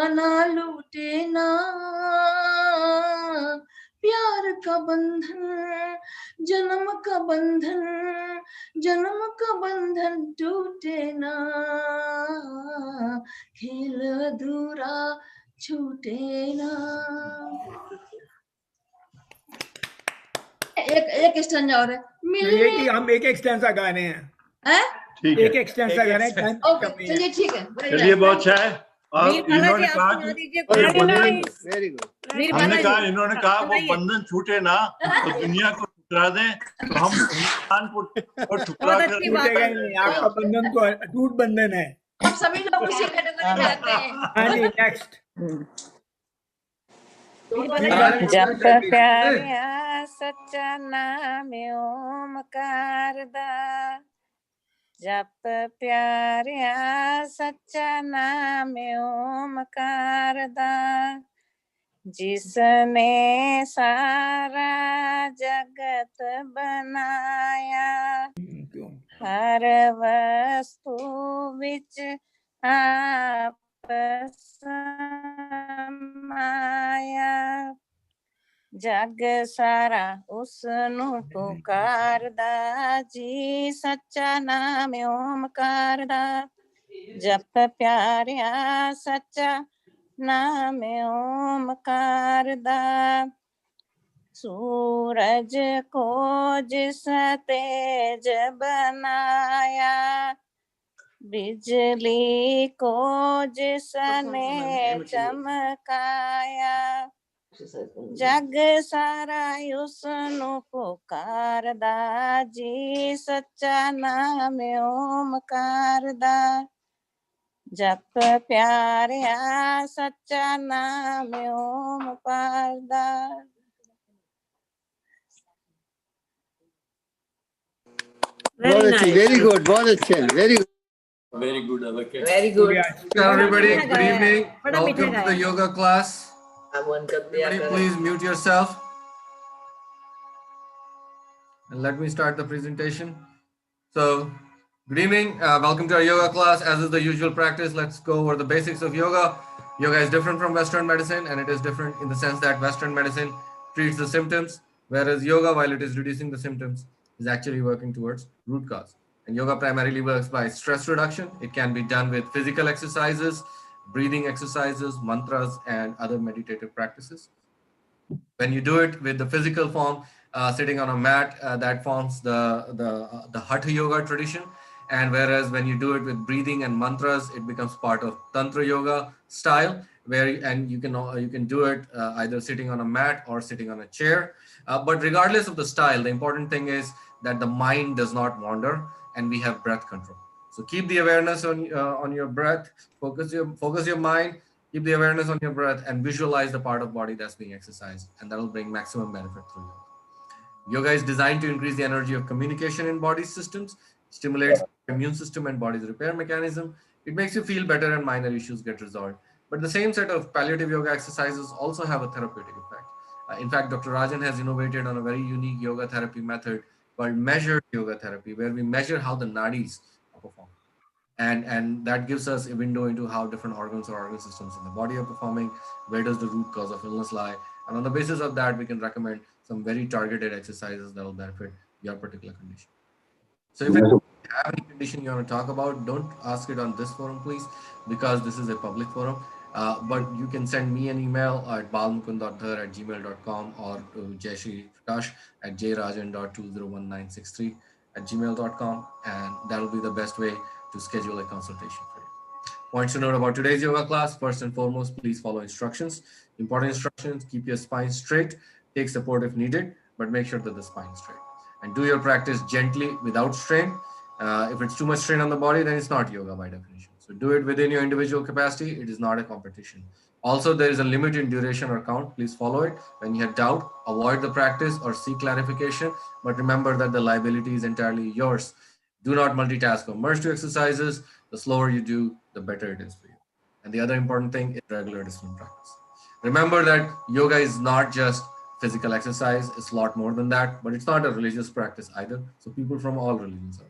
ना लूटे ना प्यार का बंधन, जन्म का बंधन, जन्म का बंधन टूटे ना, खेल अधूरा छूटे ना। एक स्टैंजा और है। ये कि हम एक स्टैंजा गा रहे हैं, एक स्टैंजा गा रहे हैं। चलिए ठीक है, चलिए बहुत अच्छा है। और इन्होंने कहा कि हमने कहा, इन्होंने कहा वो बंधन छूटे ना तो दुनिया को ठुकरा दें, तो हम हिंदुस्तान को ठुकरा कर छूटेगा ही नहीं, आपका बंधन तो अटूट बंधन है। अब सभी लोग उसी कैटेगरी में आते हैं। हाँ जी, नेक्स्ट। जप प्यारिया सच्चा नाम ओमकार दा, जप प्यारिया सच्चा नाम ओमकार दा, जिसने सारा जगत बनाया, हर वस्तु विच आप समाया, जग सारा उसनु पुकारदा जी, सच्चा नाम ओमकार दा, जप प्यारिया सच्चा नाम ओमकार दा, सूरज को जिस तेज बनाया, बिजली को जिसने चमकाया, जग सारा उसनु पुकारदा जी, सच्चा नाम ओमकार दा, जप प्यारिया सच्चा नाम ओमकार दा। Very nice. Very good. Very good. Very good. Very good. Everybody, good evening. Welcome to the yoga class. Everybody, please mute yourself. And let me start the presentation. So, good evening. Welcome to our yoga class. As is the usual practice, let's go over the basics of yoga. Yoga is different from Western medicine, and it is different in the sense that Western medicine treats the symptoms, whereas yoga, while it is reducing the symptoms, is actually working towards root cause. And yoga primarily works by stress reduction. It can be done with physical exercises, breathing exercises, mantras, and other meditative practices. When you do it with the physical form, sitting on a mat, that forms the Hatha yoga tradition. And whereas when you do it with breathing and mantras, it becomes part of Tantra yoga style, and you can do it either sitting on a mat or sitting on a chair. But regardless of the style, the important thing is that the mind does not wander, and we have breath control. So keep the awareness on your breath. Focus your mind. Keep the awareness on your breath and visualize the part of body that's being exercised, and that will bring maximum benefit through yoga. Yoga is designed to increase the energy of communication in body systems, stimulates the immune system and body's repair mechanism. It makes you feel better and minor issues get resolved. But the same set of palliative yoga exercises also have a therapeutic effect. In fact, Dr. Rajan has innovated on a very unique yoga therapy method called measured yoga therapy, where we measure how the nadis perform. And that gives us a window into how different organs or organ systems in the body are performing, where does the root cause of illness lie, and on the basis of that, we can recommend some very targeted exercises that will benefit your particular condition. So if you have any condition you want to talk about, don't ask it on this forum, please, because this is a public forum. But you can send me an email at balmukund.dhar@gmail.com or to jayshri@jrajan.201963@gmail.com, and that will be the best way to schedule a consultation for you. Points to note about today's yoga class. First and foremost, please follow instructions. Important instructions: keep your spine straight, take support if needed, but make sure that the spine is straight. And do your practice gently without strain. If it's too much strain on the body, then it's not yoga by definition. So do it within your individual capacity. It is not a competition. Also, there is a limit in duration or count. Please follow it. When you have doubt, avoid the practice or seek clarification. But remember that the liability is entirely yours. Do not multitask or merge two exercises. The slower you do, the better it is for you. And the other important thing is regular discipline practice. Remember that yoga is not just physical exercise. It's a lot more than that, but it's not a religious practice either. So people from all religions are.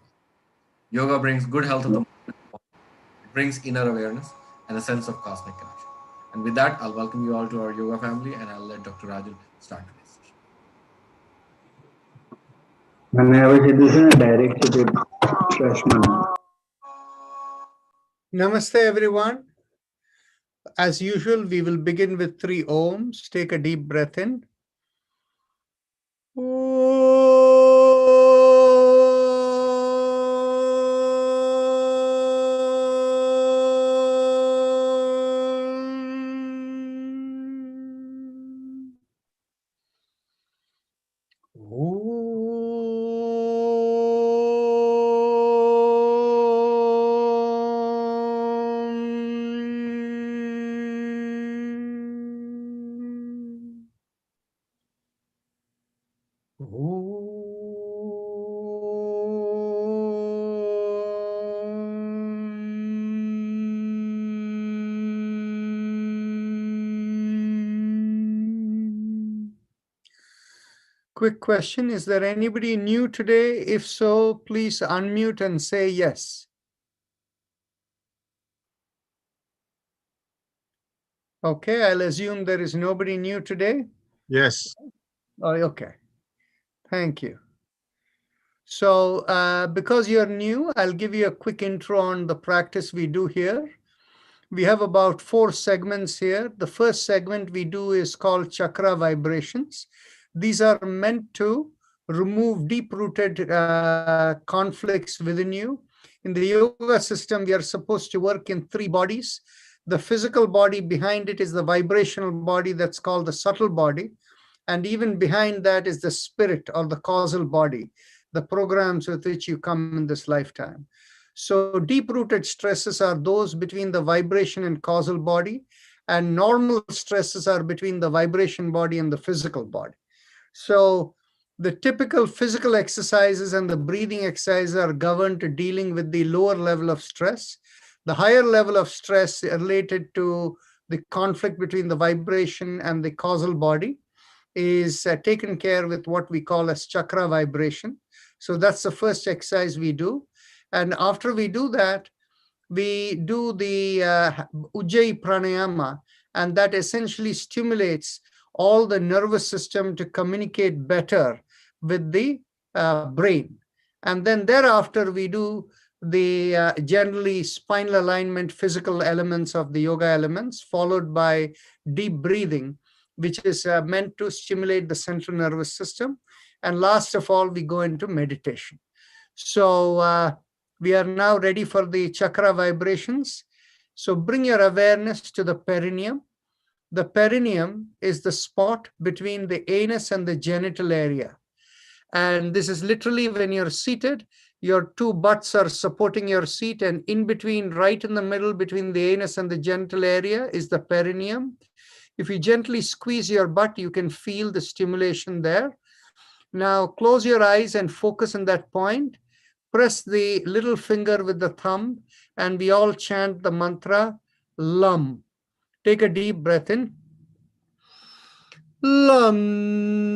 Yoga brings good health of the mind. It brings inner awareness and a sense of cosmic connection. And with that, I'll welcome you all to our yoga family, and I'll let Dr. Rajan start today's session. Namaste, everyone. As usual, we will begin with 3 ohms. Take a deep breath in. Quick question, is there anybody new today? If so, please unmute and say yes. Okay, I'll assume there is nobody new today. Yes. Oh, okay. Thank you. So because you're new, I'll give you a quick intro on the practice we do here. We have about 4 segments here. The first segment we do is called chakra vibrations. These are meant to remove deep-rooted conflicts within you. In the yoga system, we are supposed to work in 3 bodies. The physical body, behind it is the vibrational body that's called the subtle body. And even behind that is the spirit or the causal body, the programs with which you come in this lifetime. So deep-rooted stresses are those between the vibration and causal body, and normal stresses are between the vibration body and the physical body. So the typical physical exercises and the breathing exercises are governed to dealing with the lower level of stress. The higher level of stress related to the conflict between the vibration and the causal body is taken care with what we call as chakra vibration. So that's the first exercise we do. And after we do that, we do the Ujjayi Pranayama, and that essentially stimulates all the nervous system to communicate better with the brain. And then thereafter, we do the generally spinal alignment, physical elements of the yoga elements, followed by deep breathing, which is meant to stimulate the central nervous system. And last of all, we go into meditation. So we are now ready for the chakra vibrations. So bring your awareness to the perineum. The perineum is the spot between the anus and the genital area. And this is literally when you're seated, your 2 butts are supporting your seat, and in between, right in the middle between the anus and the genital area is the perineum. If you gently squeeze your butt, you can feel the stimulation there. Now close your eyes and focus on that point. Press the little finger with the thumb, and we all chant the mantra, LUM. Take a deep breath in. LUM.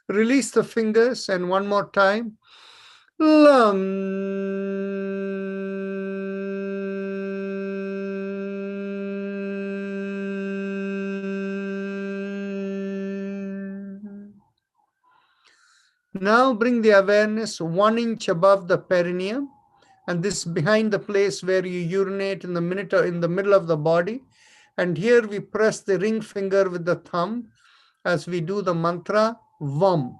Release the fingers, and one more time. LUM. Now bring the awareness 1 inch above the perineum, and this behind the place where you urinate in the middle of the body. And here we press the ring finger with the thumb as we do the mantra VAM.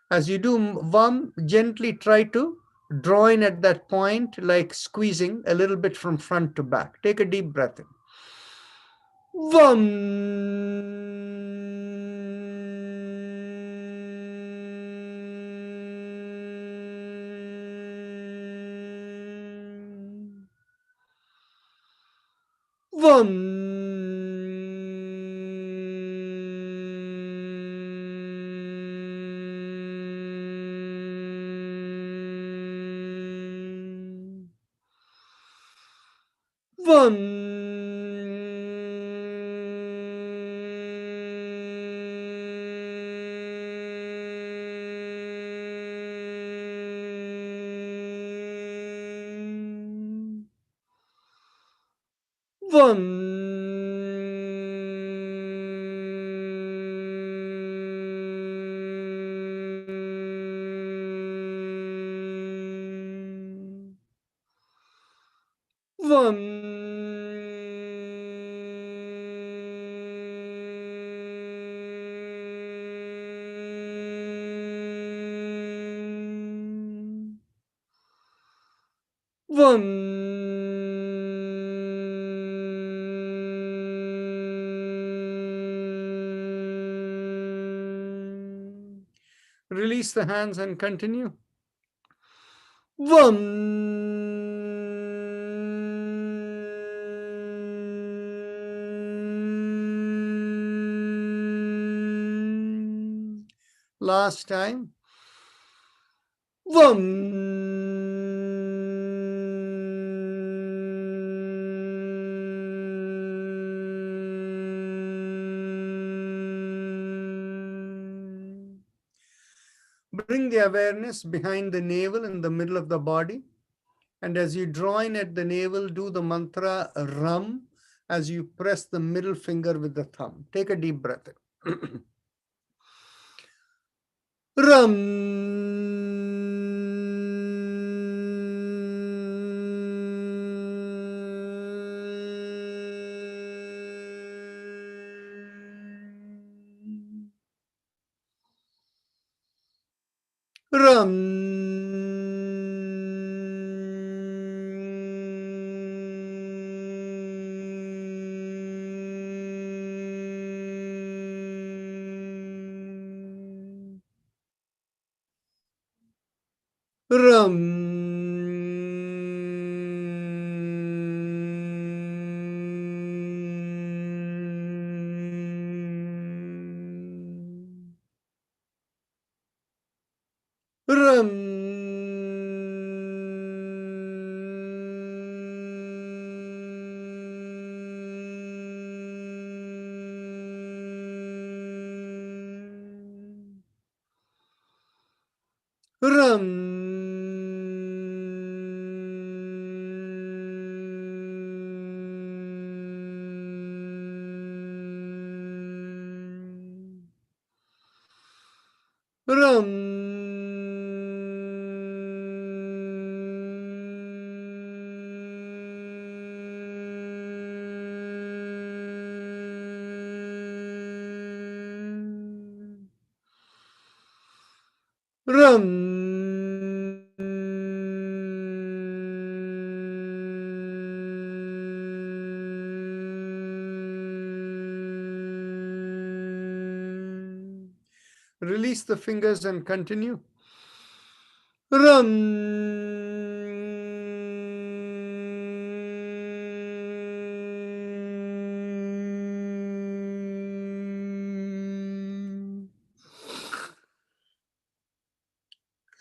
As you do VAM, gently try to draw in at that point, like squeezing a little bit from front to back. Take a deep breath in. VAM. VAM. VAM. VAM. VAM. Release the hands and continue. VAM. Last time. VAM. Bring the awareness behind the navel in the middle of the body. And as you draw in at the navel, do the mantra Ram as you press the middle finger with the thumb. Take a deep breath in. Ram. Ram. Ram. Ram. Ram. Ram. Ram. Release the fingers and continue. Ram.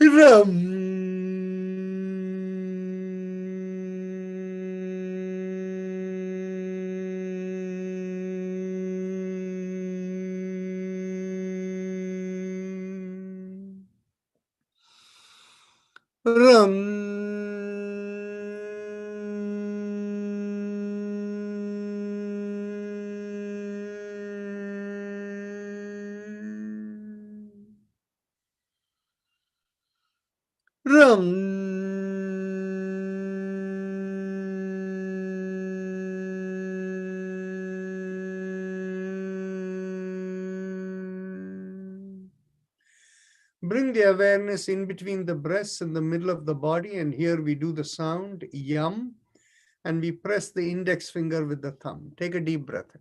Ram. Ram. Bring the awareness in between the breasts and the middle of the body, and here we do the sound yum, and we press the index finger with the thumb. Take a deep breath.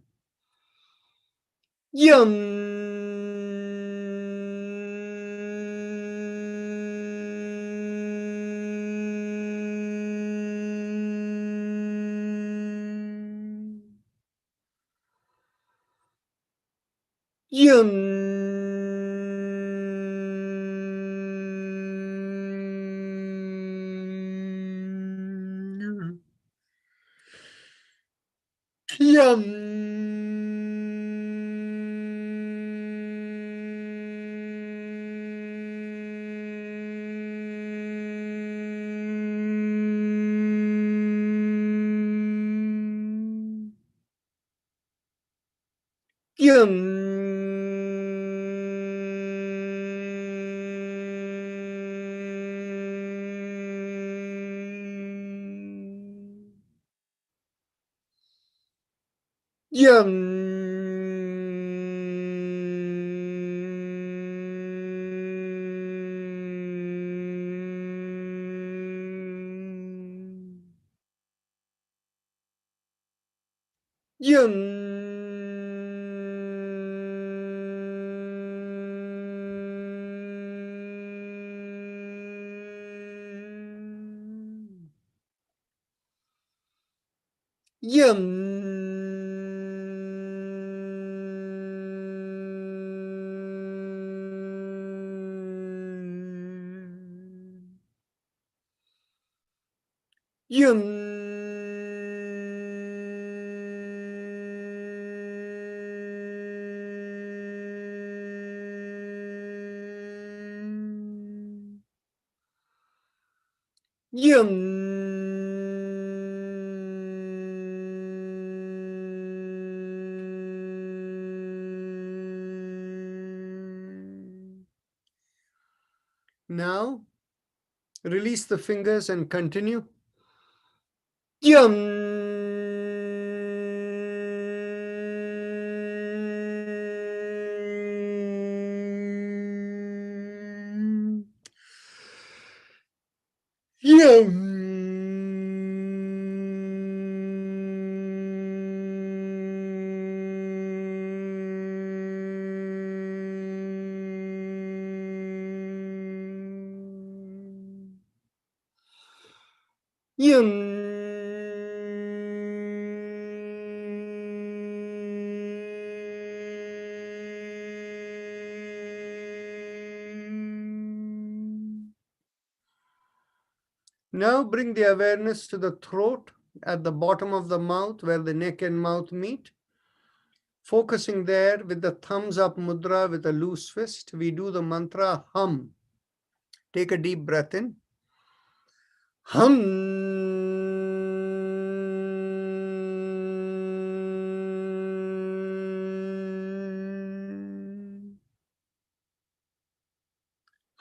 Now, release the fingers and continue. Now bring the awareness to the throat at the bottom of the mouth where the neck and mouth meet. Focusing there with the thumbs up mudra with a loose fist, we do the mantra hum. Take a deep breath in. Hum.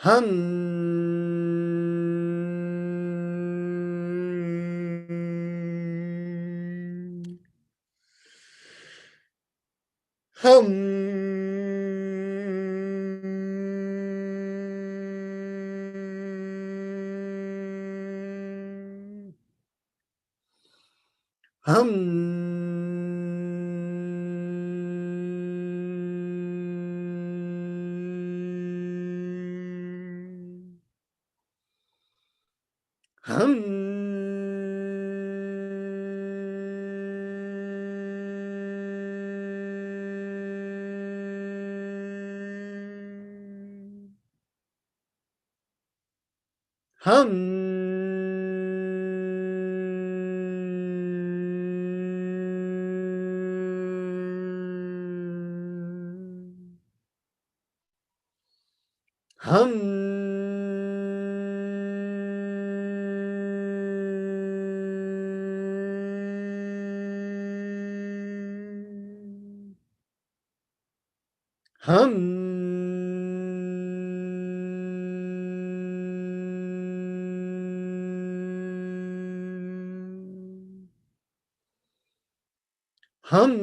Hum. Hum.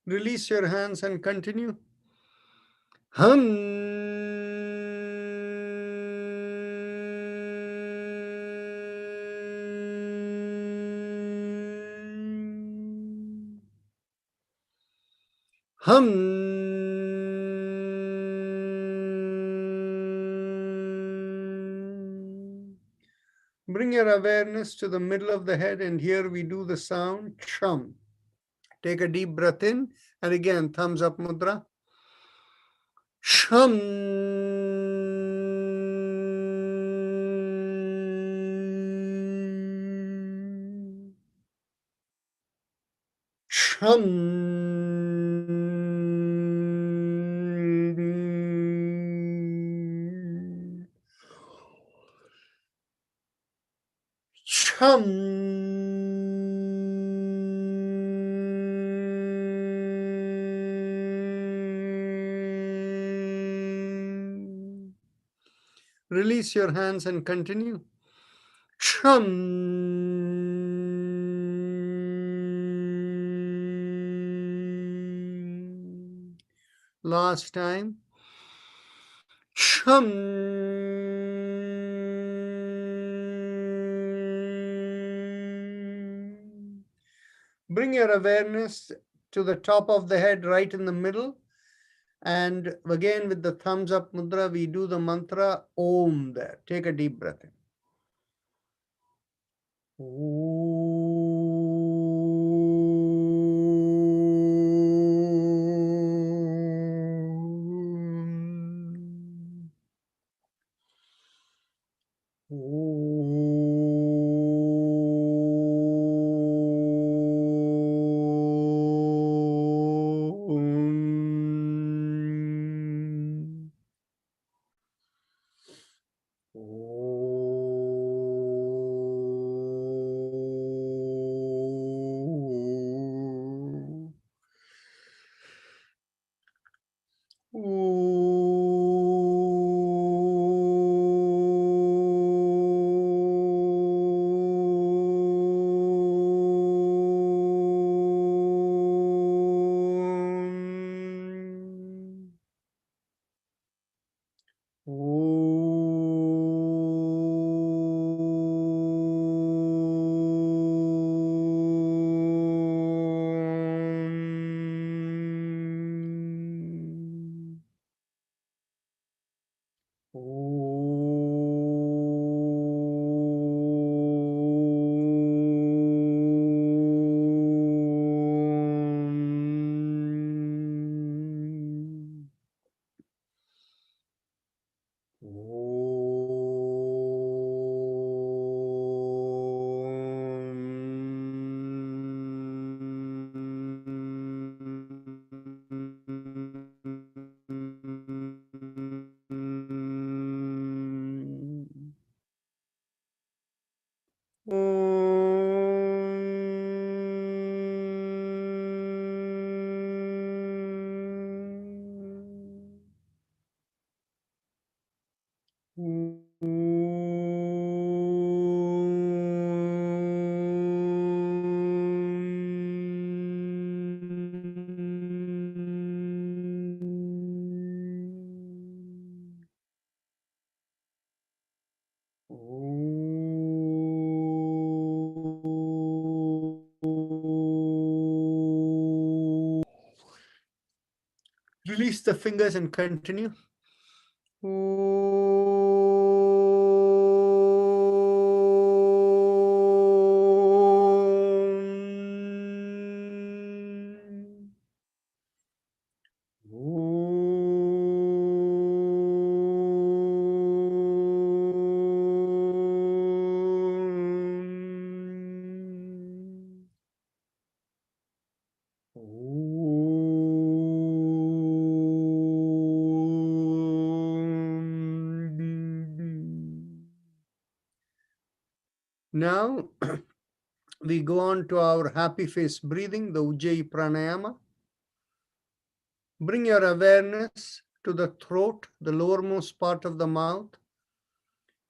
Release your hands and continue. Bring your awareness to the middle of the head, and here we do the sound chum. Take a deep breath in, and again, thumbs up mudra. Chum. Release your hands and continue. Last time. Bring your awareness to the top of the head, right in the middle. And again, with the thumbs up mudra, we do the mantra Om there. Take a deep breath in. Release the fingers and continue. Now, we go on to our happy face breathing, the Ujjayi Pranayama. Bring your awareness to the throat, the lowermost part of the mouth.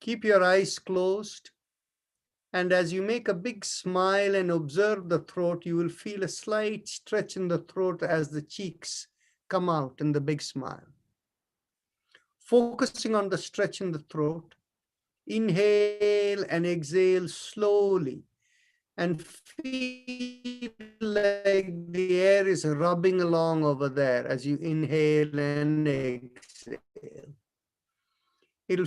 Keep your eyes closed. And as you make a big smile and observe the throat, you will feel a slight stretch in the throat as the cheeks come out in the big smile. Focusing on the stretch in the throat, inhale and exhale slowly and feel like the air is rubbing along over there as you inhale and exhale. It'll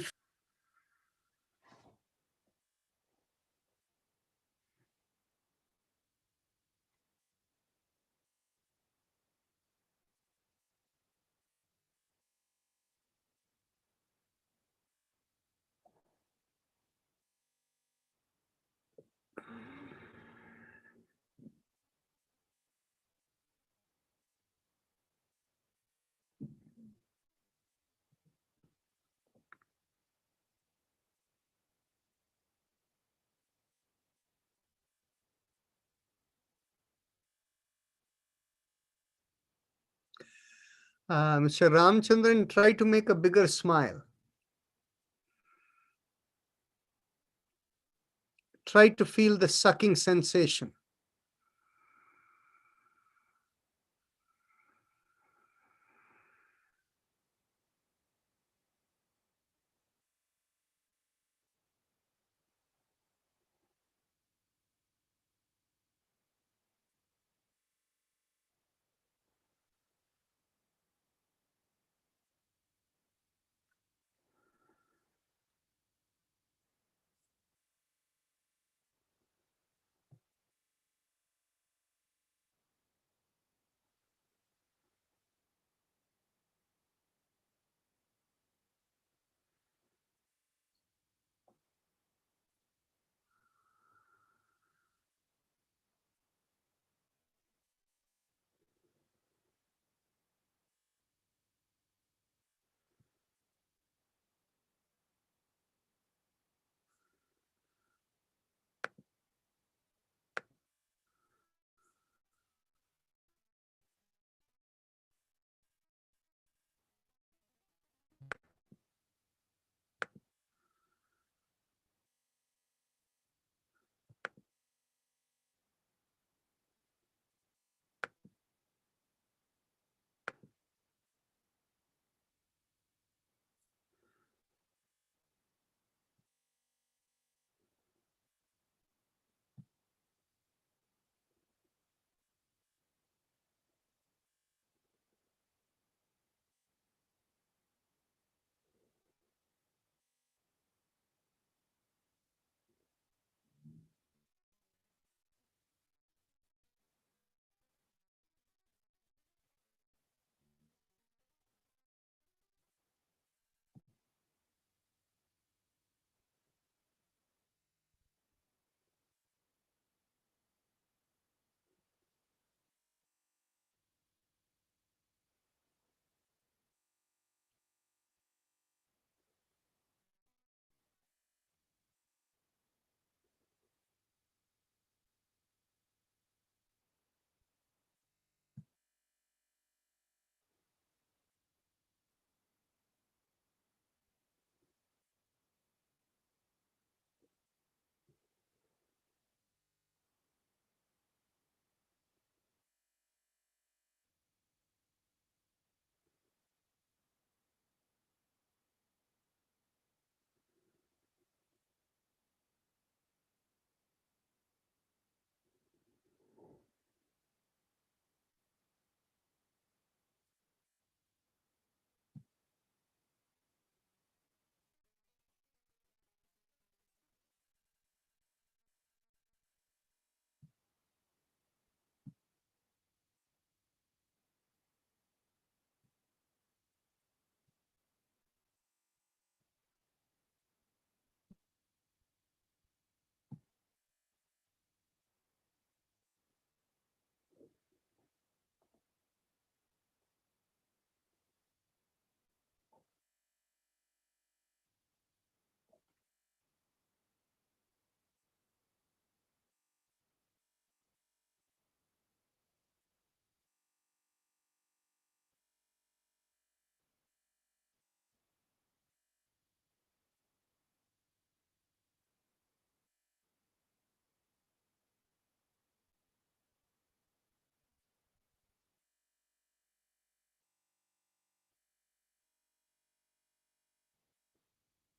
Mr. Ramchandran, try to make a bigger smile. Try to feel the sucking sensation.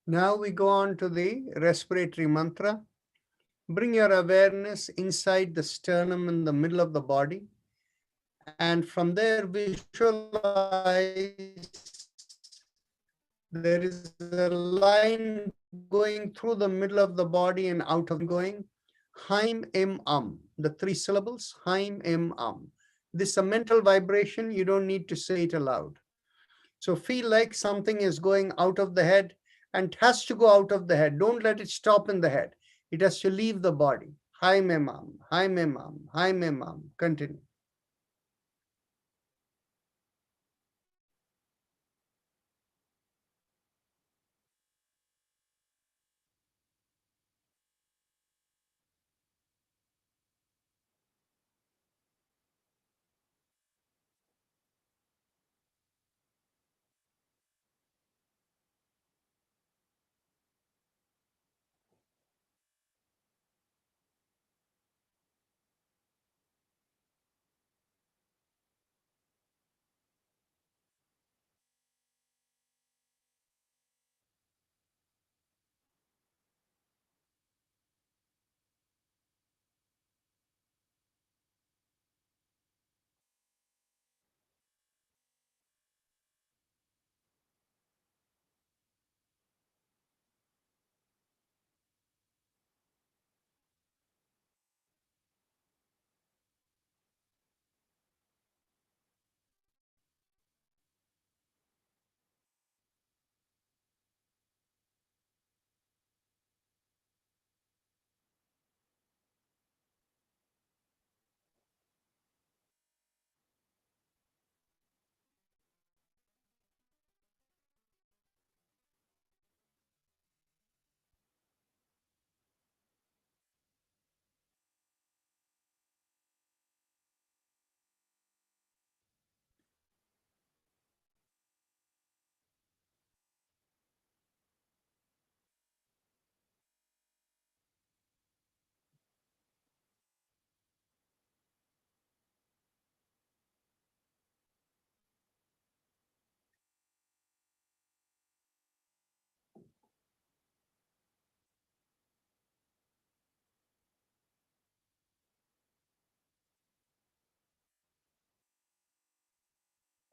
Now we go on to the respiratory mantra. Bring your awareness inside the sternum in the middle of the body. And from there, visualize there is a line going through the middle of the body and out of going. Haim Em the 3 syllables, Haim Em This is a mental vibration. You don't need to say it aloud. So feel like something is going out of the head and it has to go out of the head. Don't let it stop in the head. It has to leave the body. Haim Em Haim Em Haim Em Continue.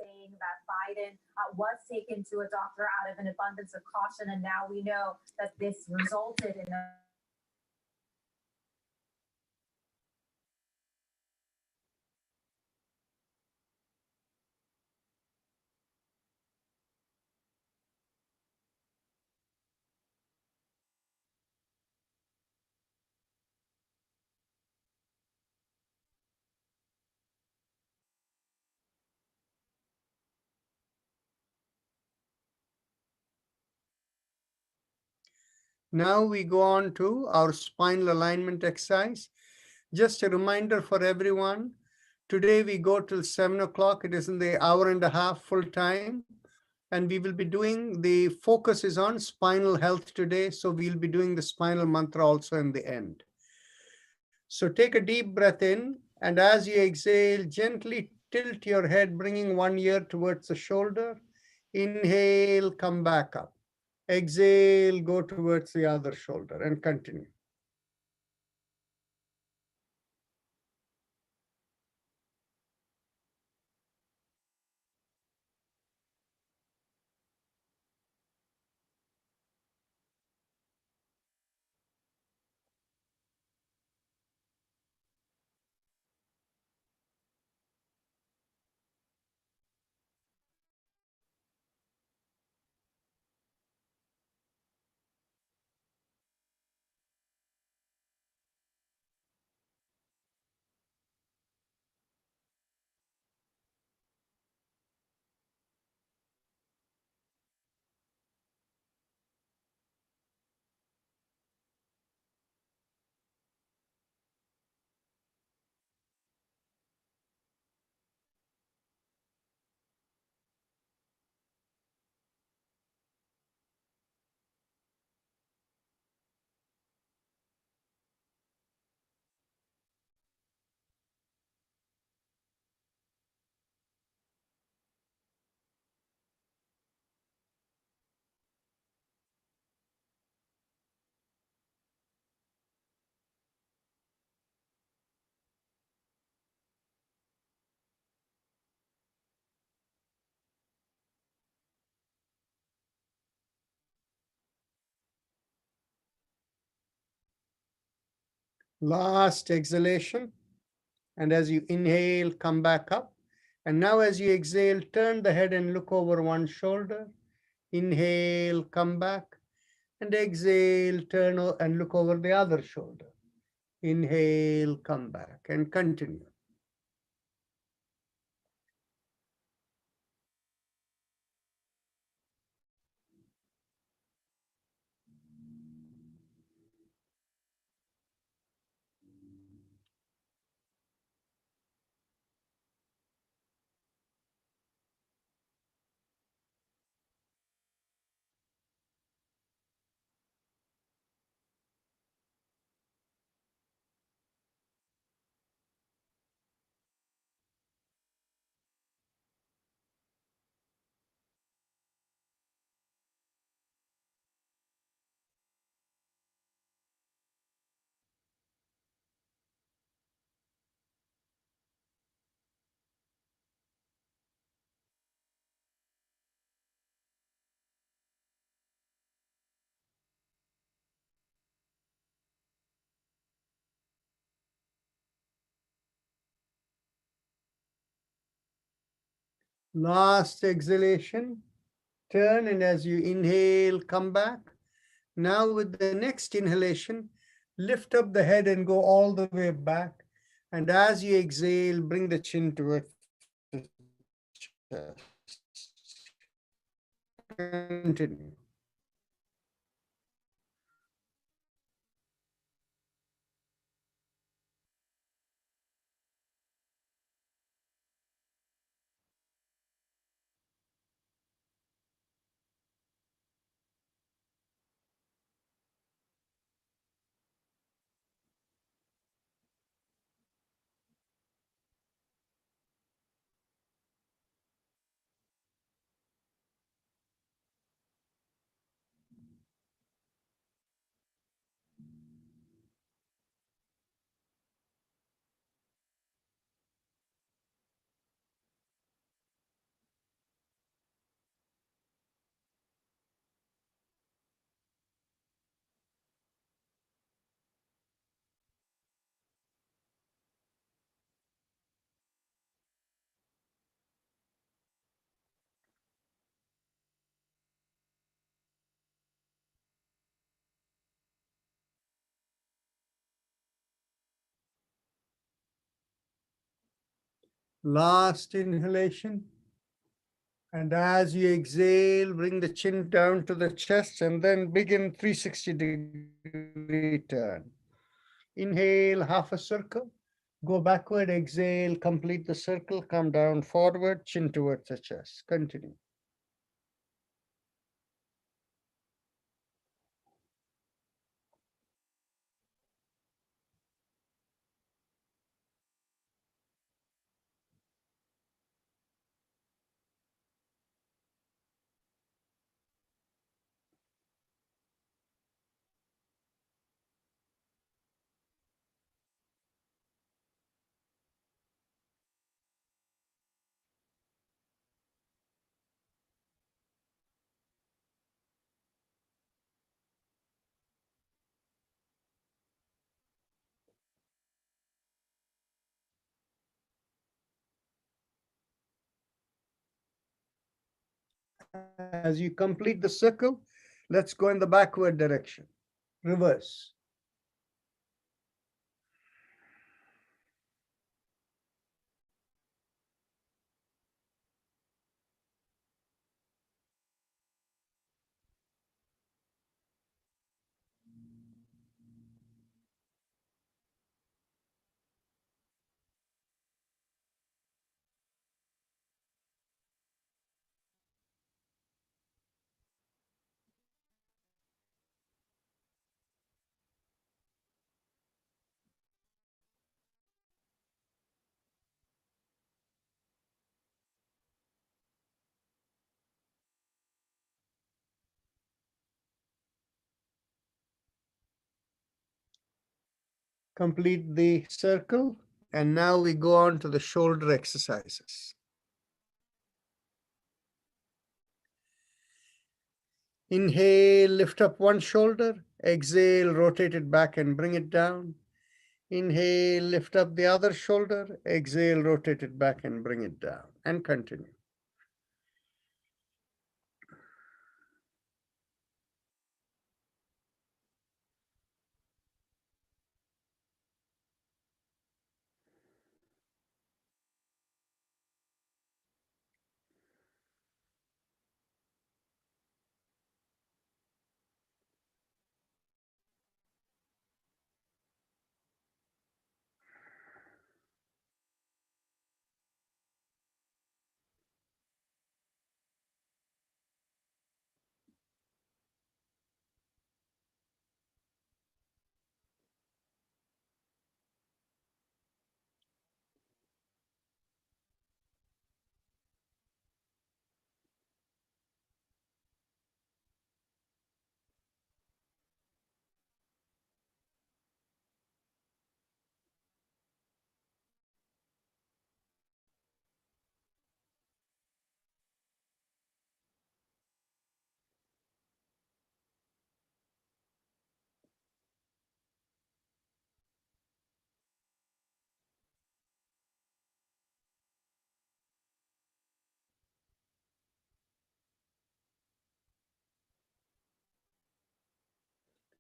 Saying that Biden was taken to a doctor out of an abundance of caution, and now we know that this resulted in a Now we go on to our spinal alignment exercise. Just a reminder for everyone, today we go till 7 o'clock. It is in the hour and a half full time. And we will be doing, the focus is on spinal health today. So we'll be doing the spinal mantra also in the end. So take a deep breath in. And as you exhale, gently tilt your head, bringing one ear towards the shoulder. Inhale, come back up. Exhale, go towards the other shoulder and continue. Last exhalation. And as you inhale, come back up. And now as you exhale, turn the head and look over one shoulder. Inhale, come back. And exhale, turn and look over the other shoulder. Inhale, come back, and continue. Last exhalation, turn, and as you inhale, come back. Now with the next inhalation, lift up the head and go all the way back. And as you exhale, bring the chin towards the chest. Continue. Last inhalation. And as you exhale, bring the chin down to the chest and then begin 360-degree turn. Inhale, half a circle. Go backward, exhale, complete the circle, come down forward, chin towards the chest. Continue. As you complete the circle, let's go in the backward direction. Reverse. Complete the circle, and now we go on to the shoulder exercises. Inhale, lift up one shoulder. Exhale, rotate it back and bring it down. Inhale, lift up the other shoulder. Exhale, rotate it back and bring it down, and continue.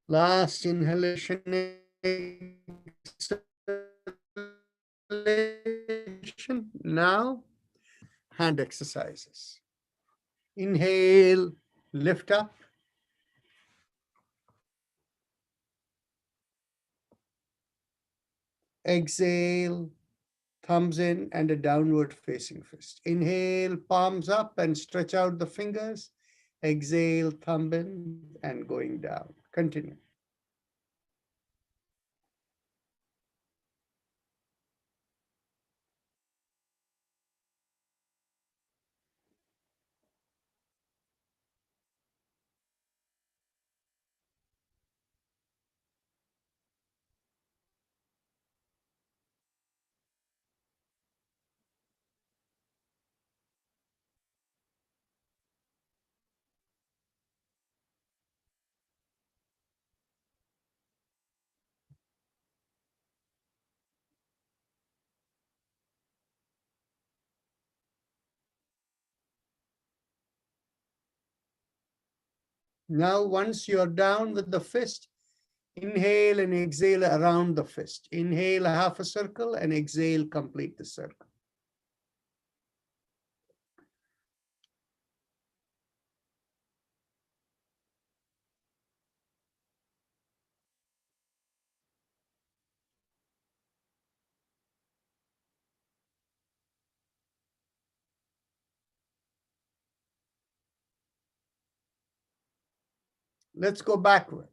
Last inhalation, exhalation. Now, hand exercises. Inhale, lift up. Exhale, thumbs in and a downward facing fist. Inhale, palms up and stretch out the fingers. Exhale, thumb in and going down. Continue. Now, once you're down with the fist, inhale and exhale around the fist. Inhale half a circle and exhale, complete the circle. Let's go backward.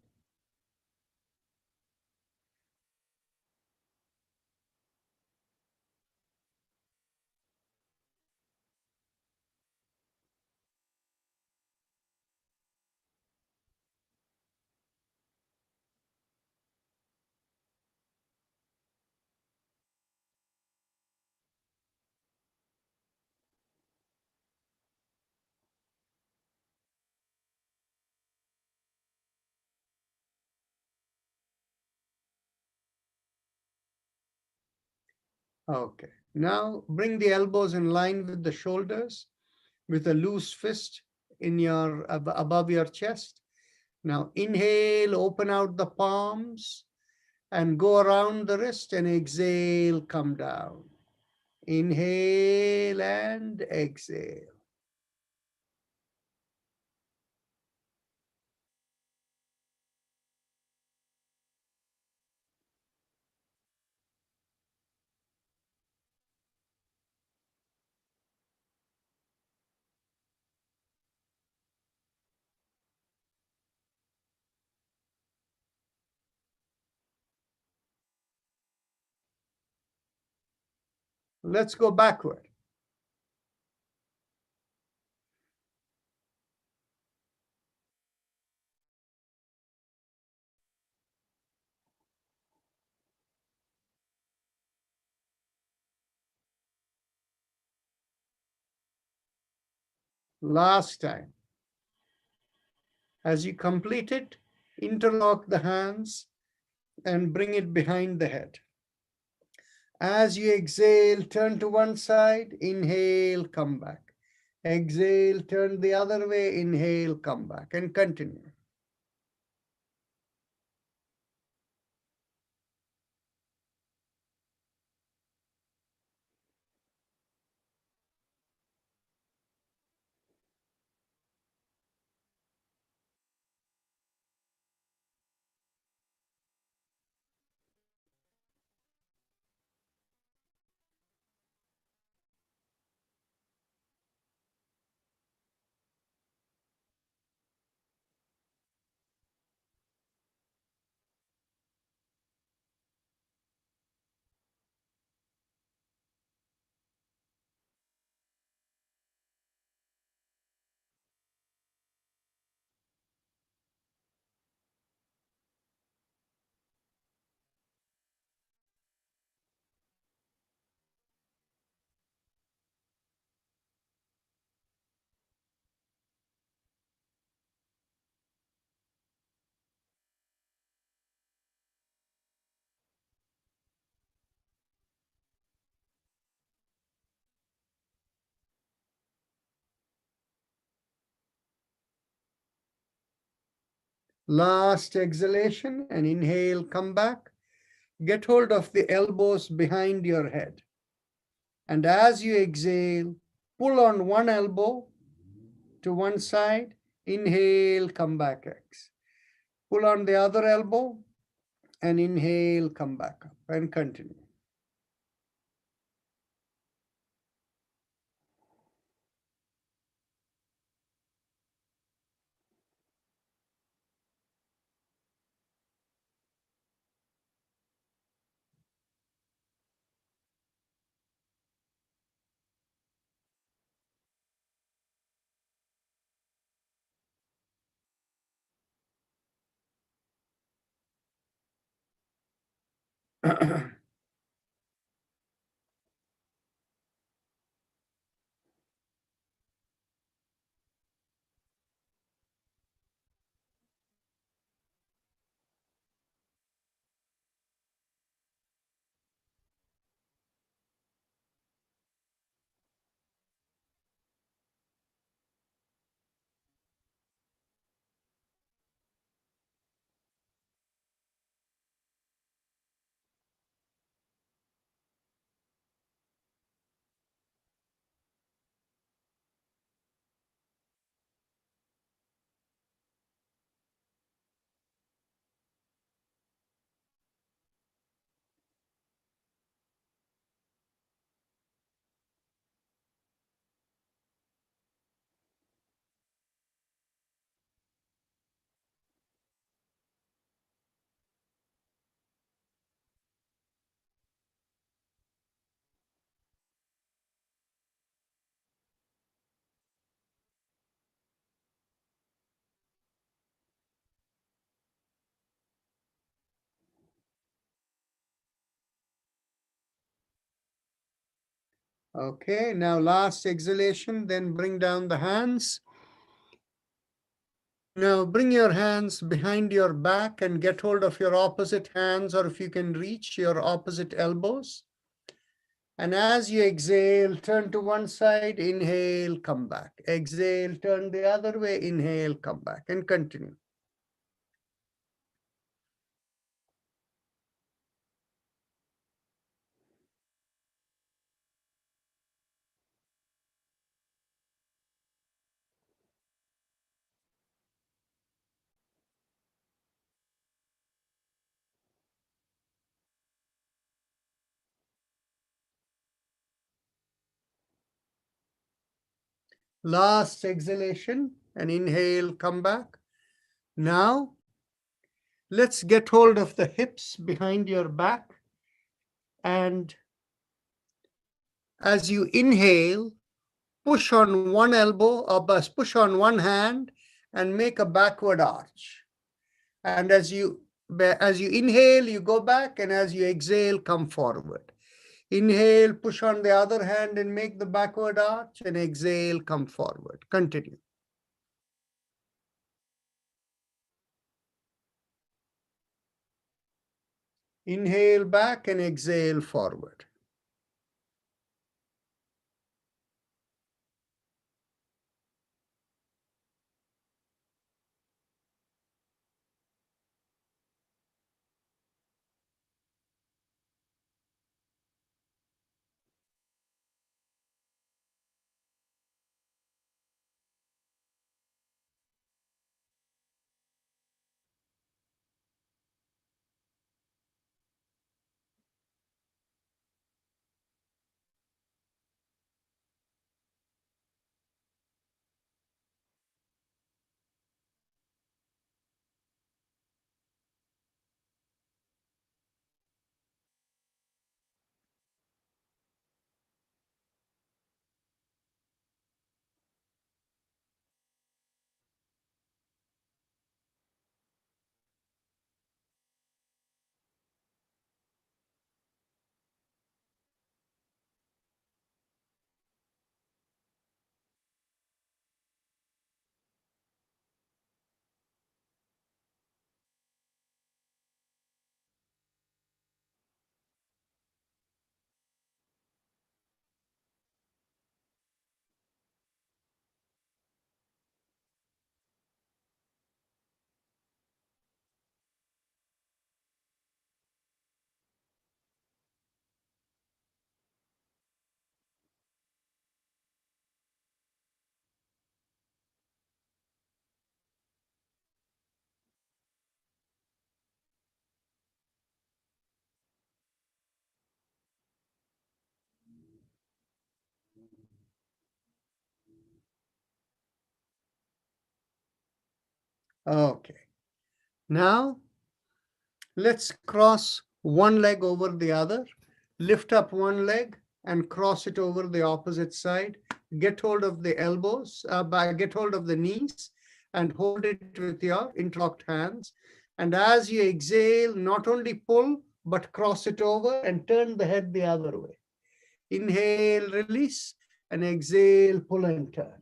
Okay, now bring the elbows in line with the shoulders with a loose fist in your above your chest. Now inhale, open out the palms and go around the wrist, and exhale, come down. Inhale and exhale. Let's go backward. Last time. As you complete it, interlock the hands and bring it behind the head. As you exhale, turn to one side, inhale, come back. Exhale, turn the other way, inhale, come back, and continue. Last exhalation and inhale, come back. Get hold of the elbows behind your head. And as you exhale, pull on one elbow to one side. Inhale, come back, X. Pull on the other elbow and inhale, come back up and continue. Okay, now last exhalation, then bring down the hands. Now bring your hands behind your back and get hold of your opposite hands, or if you can reach your opposite elbows. And as you exhale, turn to one side, inhale, come back. Exhale, turn the other way, inhale, come back, and continue. Last exhalation and inhale, come back. Now, let's get hold of the hips behind your back. And as you inhale, push on one elbow or push on one hand and make a backward arch. And as you inhale, you go back, and as you exhale, come forward. Inhale, push on the other hand and make the backward arch, and exhale, come forward. Continue. Inhale back and exhale forward. Okay. Now, let's cross one leg over the other. Lift up one leg and cross it over the opposite side. Get hold of the elbows, get hold of the knees and hold it with your interlocked hands. And as you exhale, not only pull, but cross it over and turn the head the other way. Inhale, release, and exhale, pull and turn.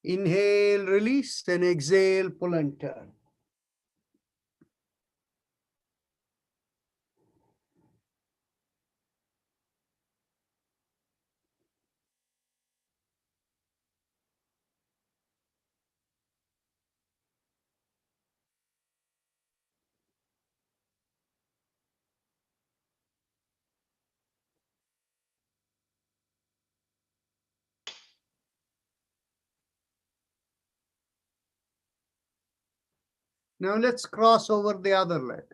Inhale, release, and exhale, pull and turn. Now let's cross over the other leg.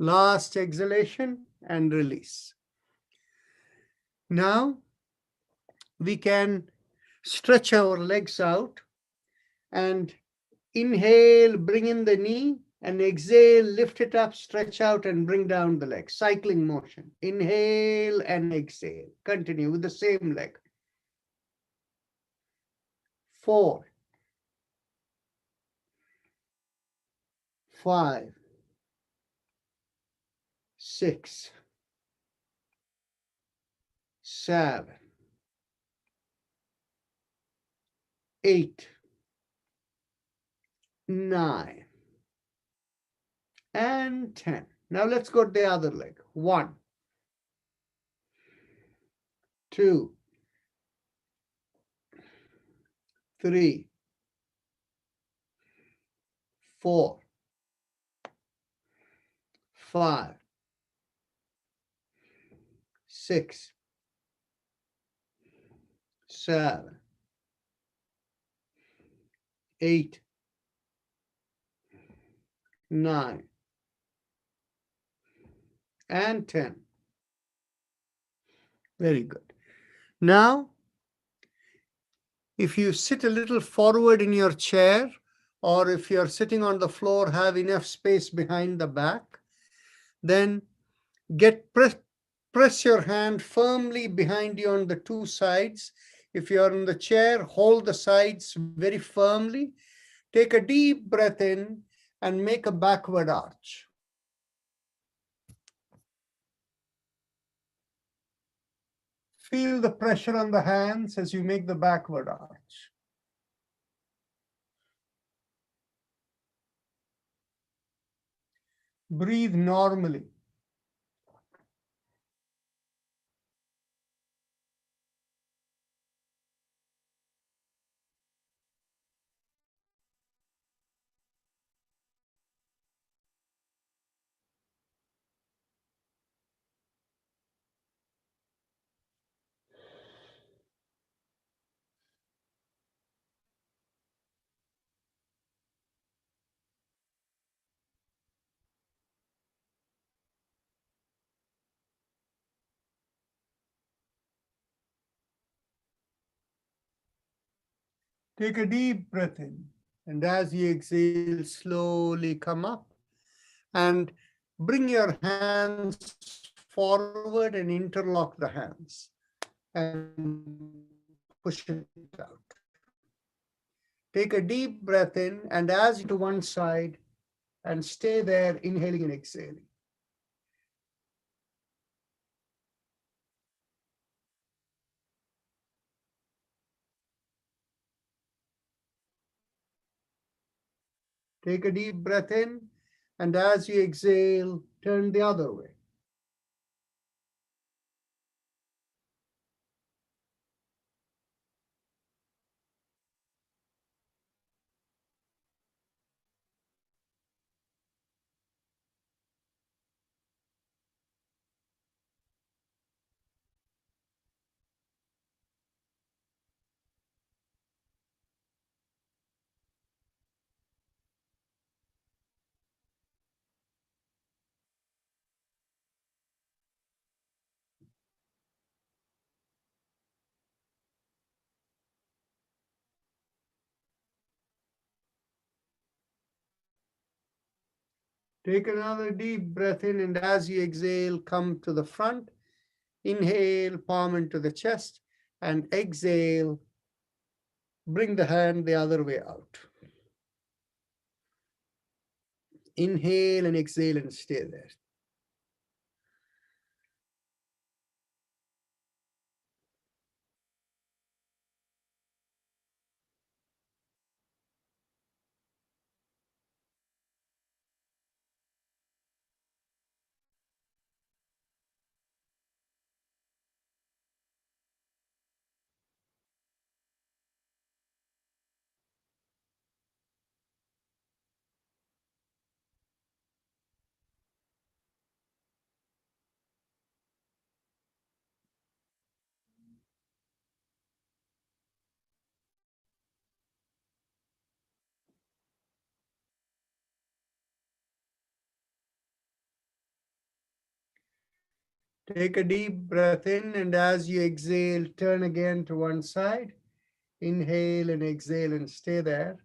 Last exhalation and release. Now we can stretch our legs out and inhale, bring in the knee, and exhale, lift it up, stretch out and bring down the leg. Cycling motion. Inhale and exhale. Continue with the same leg. 4, 5, 6, 7, 8, 9, and 10. Now let's go to the other leg. 1, 2, 3, 4, 5, 6, 7, 8, 9, and 10. Very good. Now, if you sit a little forward in your chair, or if you're sitting on the floor, have enough space behind the back, then press your hand firmly behind you on the 2 sides. If you're in the chair, hold the sides very firmly. Take a deep breath in and make a backward arch. Feel the pressure on the hands as you make the backward arch. Breathe normally. Take a deep breath in, and as you exhale, slowly come up and bring your hands forward and interlock the hands and push it out. Take a deep breath in, and as you to one side and stay there, inhaling and exhaling. Take a deep breath in, and as you exhale, turn the other way. Take another deep breath in, and as you exhale, come to the front. Inhale, palm into the chest, and exhale, bring the hand the other way out. Inhale and exhale and stay there. Take a deep breath in, and as you exhale, turn again to one side. Inhale and exhale and stay there.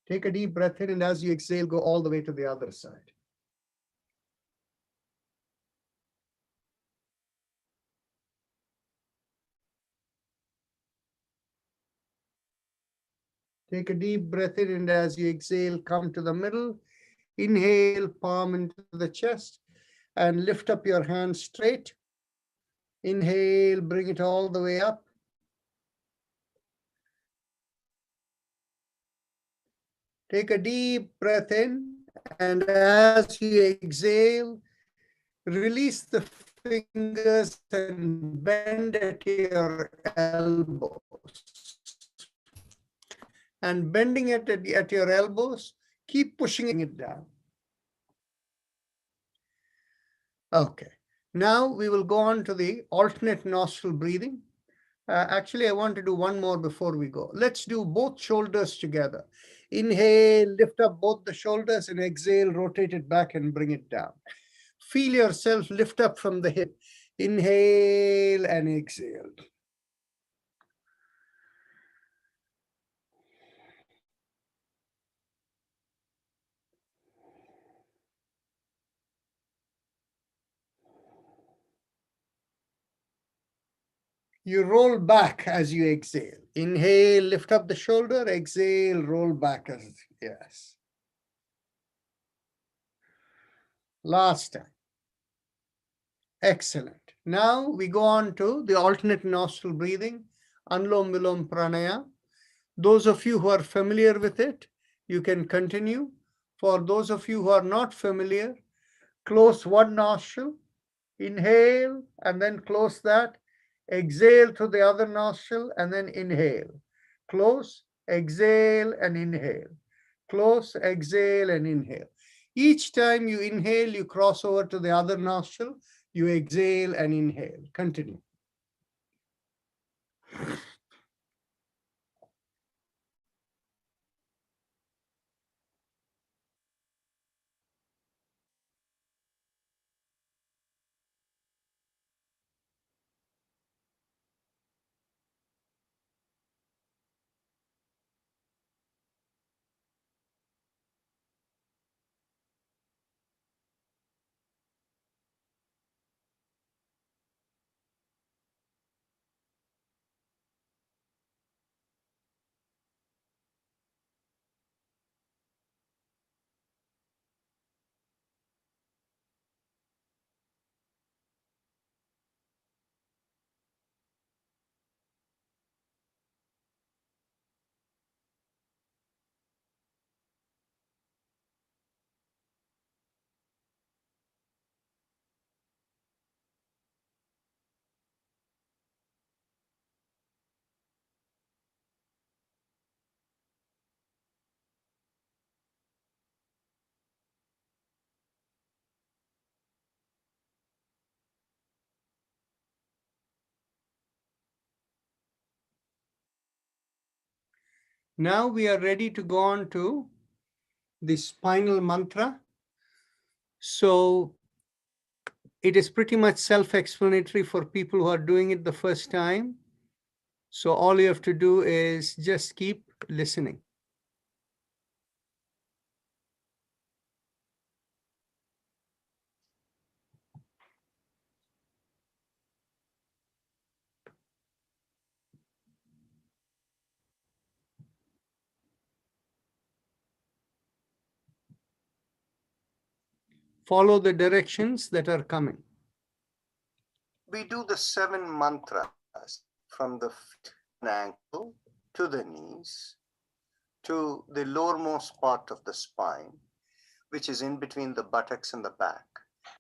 Take a deep breath in, and as you exhale, go all the way to the other side. Take a deep breath in, and as you exhale, come to the middle. Inhale, palm into the chest, and lift up your hands straight. Inhale, bring it all the way up. Take a deep breath in, and as you exhale, release the fingers and bend at your elbows. And bending it at your elbows, keep pushing it down. Okay, now we will go on to the alternate nostril breathing. Actually, I want to do one more before we go. Let's do both shoulders together. Inhale, lift up both the shoulders, and exhale, rotate it back and bring it down. Feel yourself lift up from the hip. Inhale and exhale. You roll back as you exhale. Inhale, lift up the shoulder. Exhale, roll back as, yes. Last time. Excellent. Now we go on to the alternate nostril breathing, Anulom Vilom Pranayama. Those of you who are familiar with it, you can continue. For those of you who are not familiar, close one nostril, inhale, and then close that. Exhale through the other nostril, and then inhale. Close, exhale, and inhale. Close, exhale, and inhale. Each time you inhale, you cross over to the other nostril. You exhale and inhale. Continue. Now we are ready to go on to the spinal mantra. So it is pretty much self-explanatory for people who are doing it the first time. So all you have to do is just keep listening. Follow the directions that are coming. We do the 7 mantras from the feet and ankle to the knees to the lowermost part of the spine, which is in between the buttocks and the back,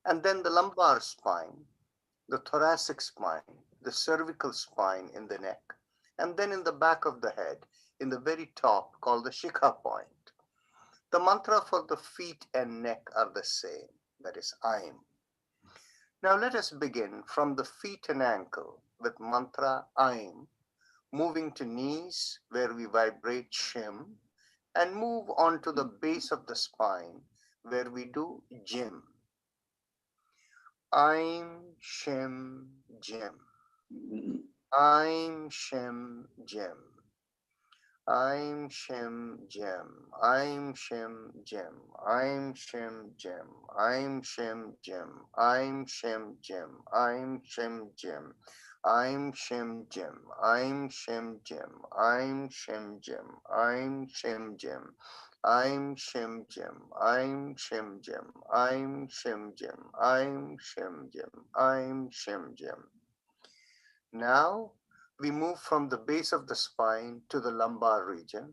and then the lumbar spine, the thoracic spine, the cervical spine in the neck, and then in the back of the head, in the very top, called the Shikha point. The mantra for the feet and neck are the same, that is Aim. Now let us begin from the feet and ankle with mantra Aim, moving to knees where we vibrate Shim, and move on to the base of the spine where we do Jim. Aim, Shim, Jim. Aim, Shim, Jim. Aim, Shim, Jim. Aim, Shim, Jim. Aim, Shim, Jim. Aim, Shim, Jim. Aim, Shim, Jim. Aim, Shim, Jim. Aim, Shim, Jim. Aim, Shim, Jim. Aim, Shim, Jim. Aim, Shim, Jim. Aim, Shim, Jim. Aim, Shim, Jim. Aim, Shim, Jim. Aim, Shim, Jim. Aim, Shim, Jim. Now we move from the base of the spine to the lumbar region.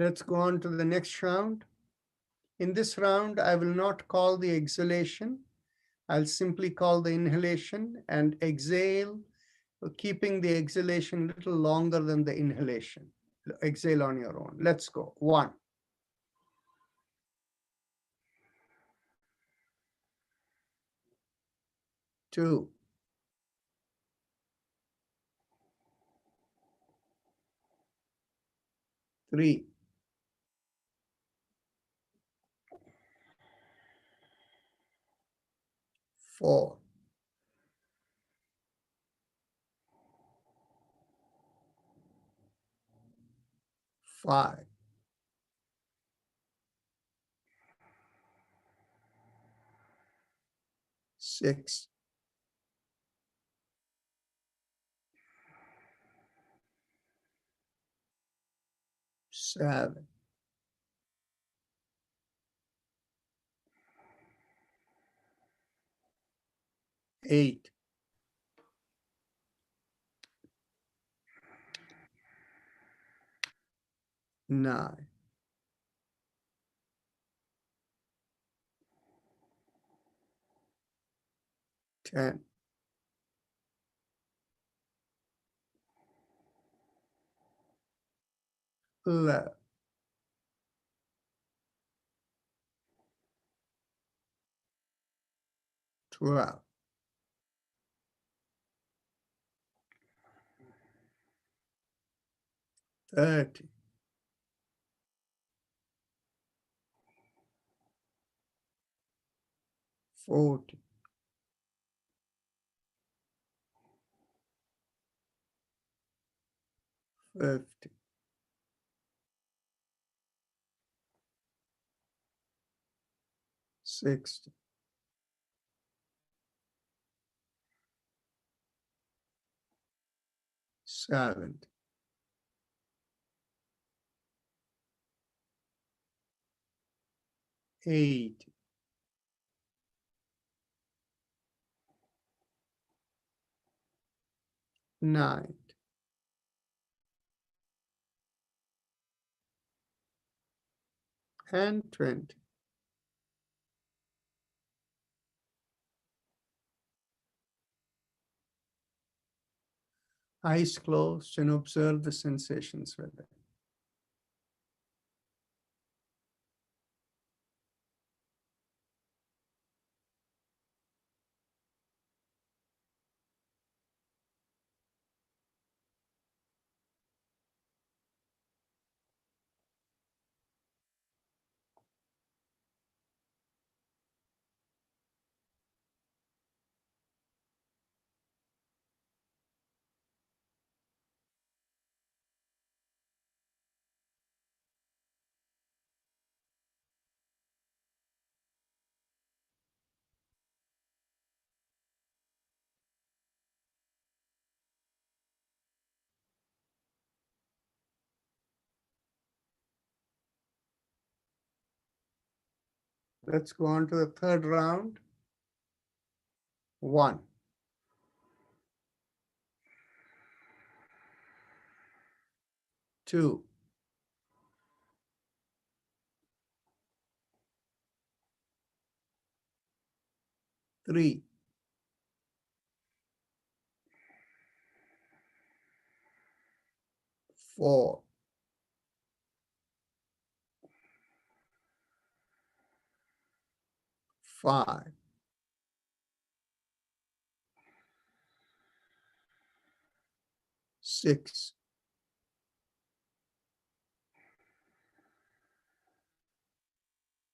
Let's go on to the next round. In this round, I will not call the exhalation. I'll simply call the inhalation and exhale, keeping the exhalation a little longer than the inhalation. Exhale on your own. Let's go. 1. 2. 3. 4. 5. 6. 7. 8. 9. 10. 11. 12. 13. 14. 15. 16. 17. 18. 19. 20. Eyes closed and observe the sensations with it. Let's go on to the third round. 1. 2. 3. 4. 5. 6.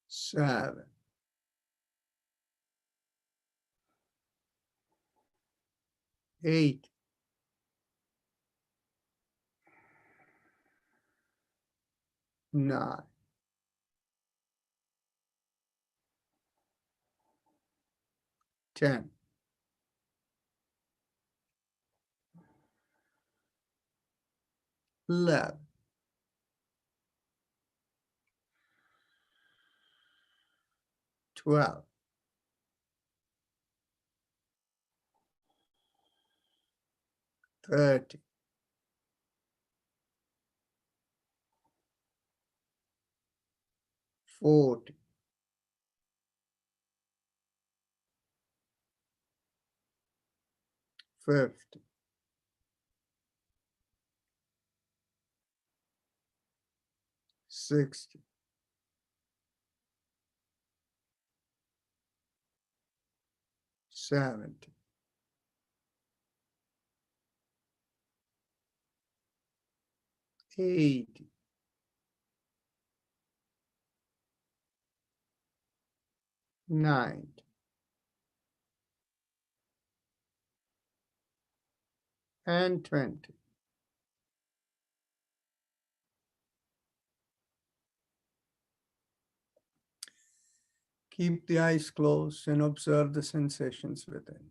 7. 8. 9. 10. 11. 12. 13. 40, 50, 60, 70, 80, 90, and 20. Keep the eyes closed and observe the sensations within.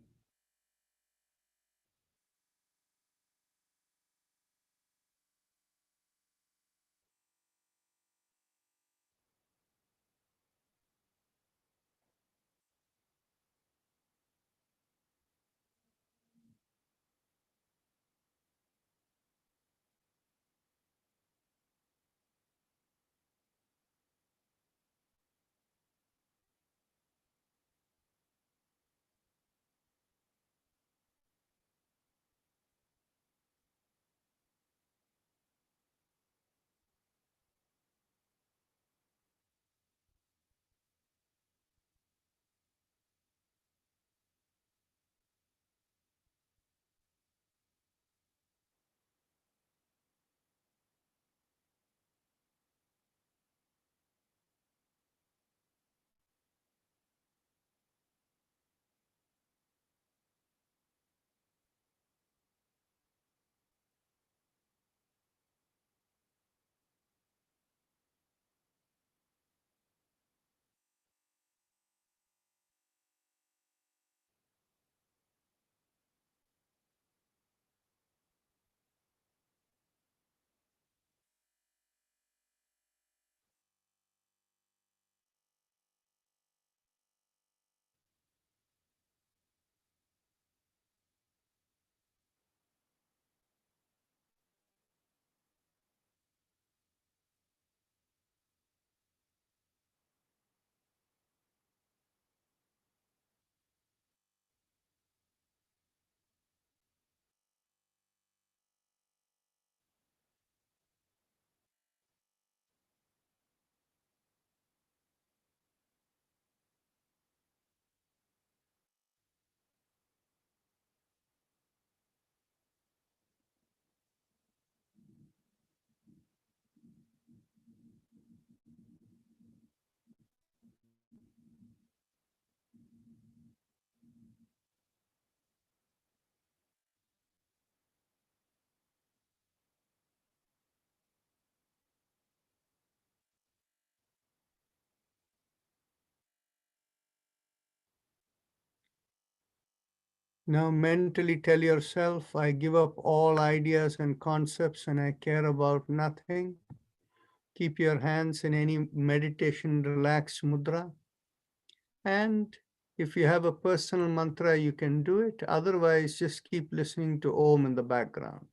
Now mentally tell yourself, I give up all ideas and concepts and I care about nothing. Keep your hands in any meditation relaxed mudra. And if you have a personal mantra, you can do it. Otherwise, just keep listening to Om in the background.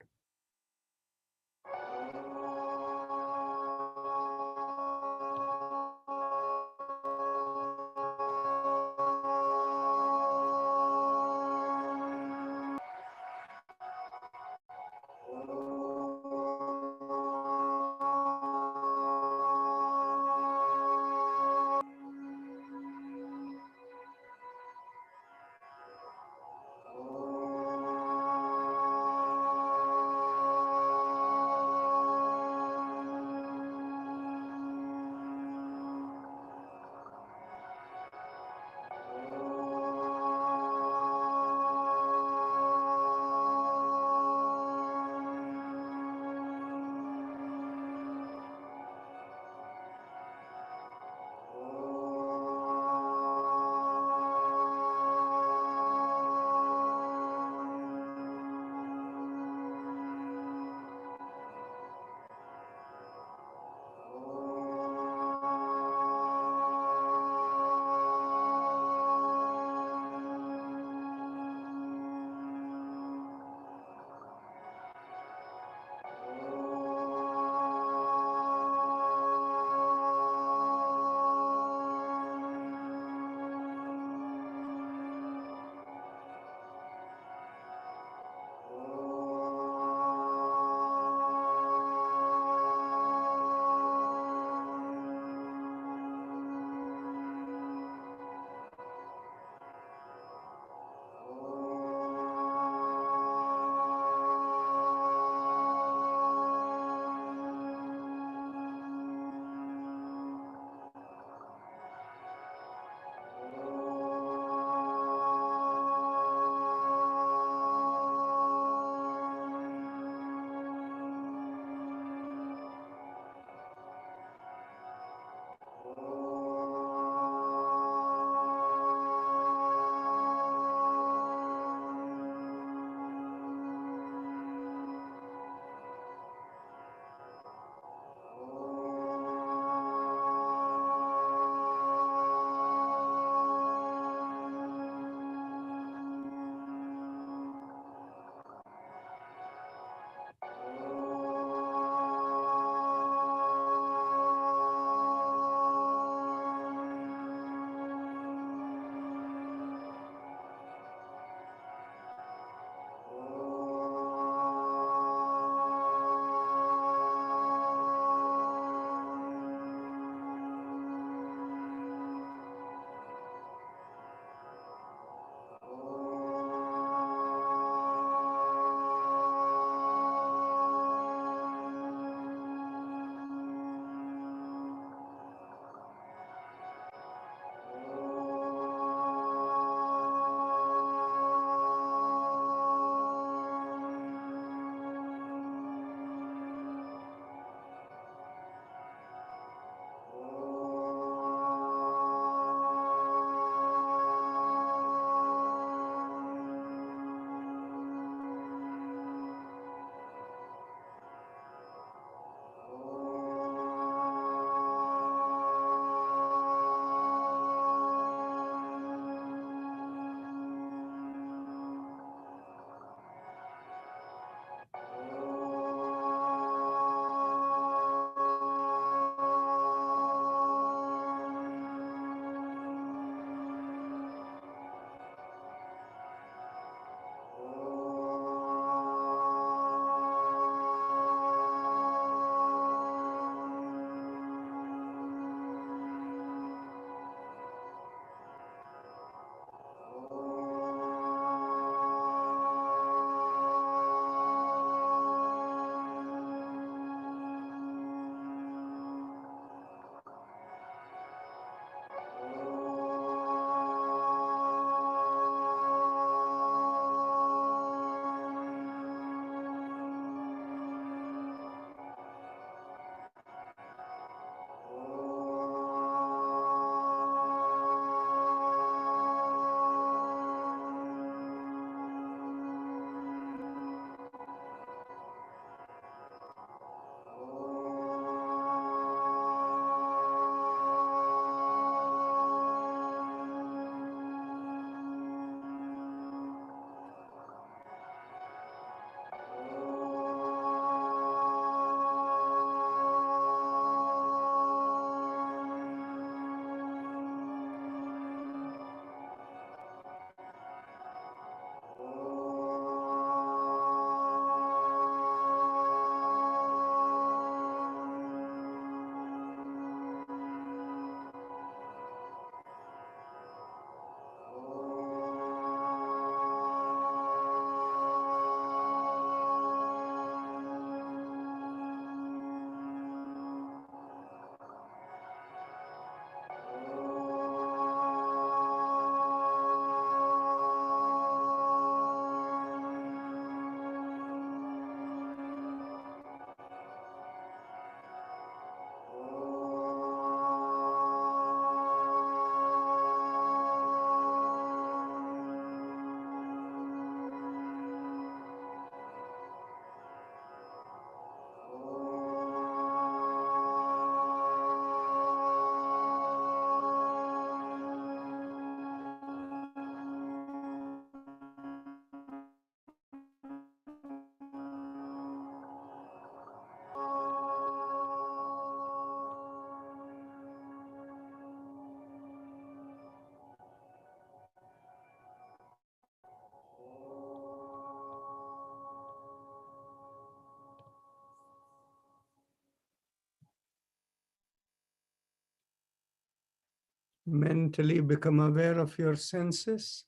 Mentally become aware of your senses.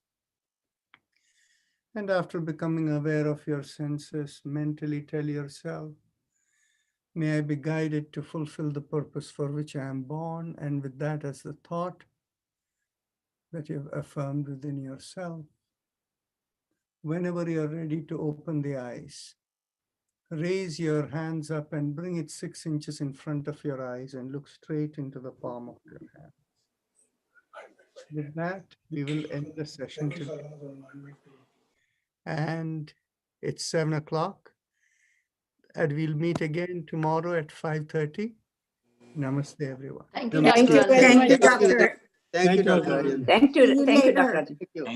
And after becoming aware of your senses, mentally tell yourself, may I be guided to fulfill the purpose for which I am born. And with that as the thought that you've affirmed within yourself, whenever you're ready to open the eyes, raise your hands up and bring it 6 inches in front of your eyes and look straight into the palm of your hand. With that, we will end the session today. And it's 7 o'clock. And we'll meet again tomorrow at 5:30. Namaste, everyone. Thank you. Thank you, Dr. thank you, Arjun. doctor. Thank you, Dr. Arjun. Thank you, See you thank you, later. Dr. Arjun. Thank you.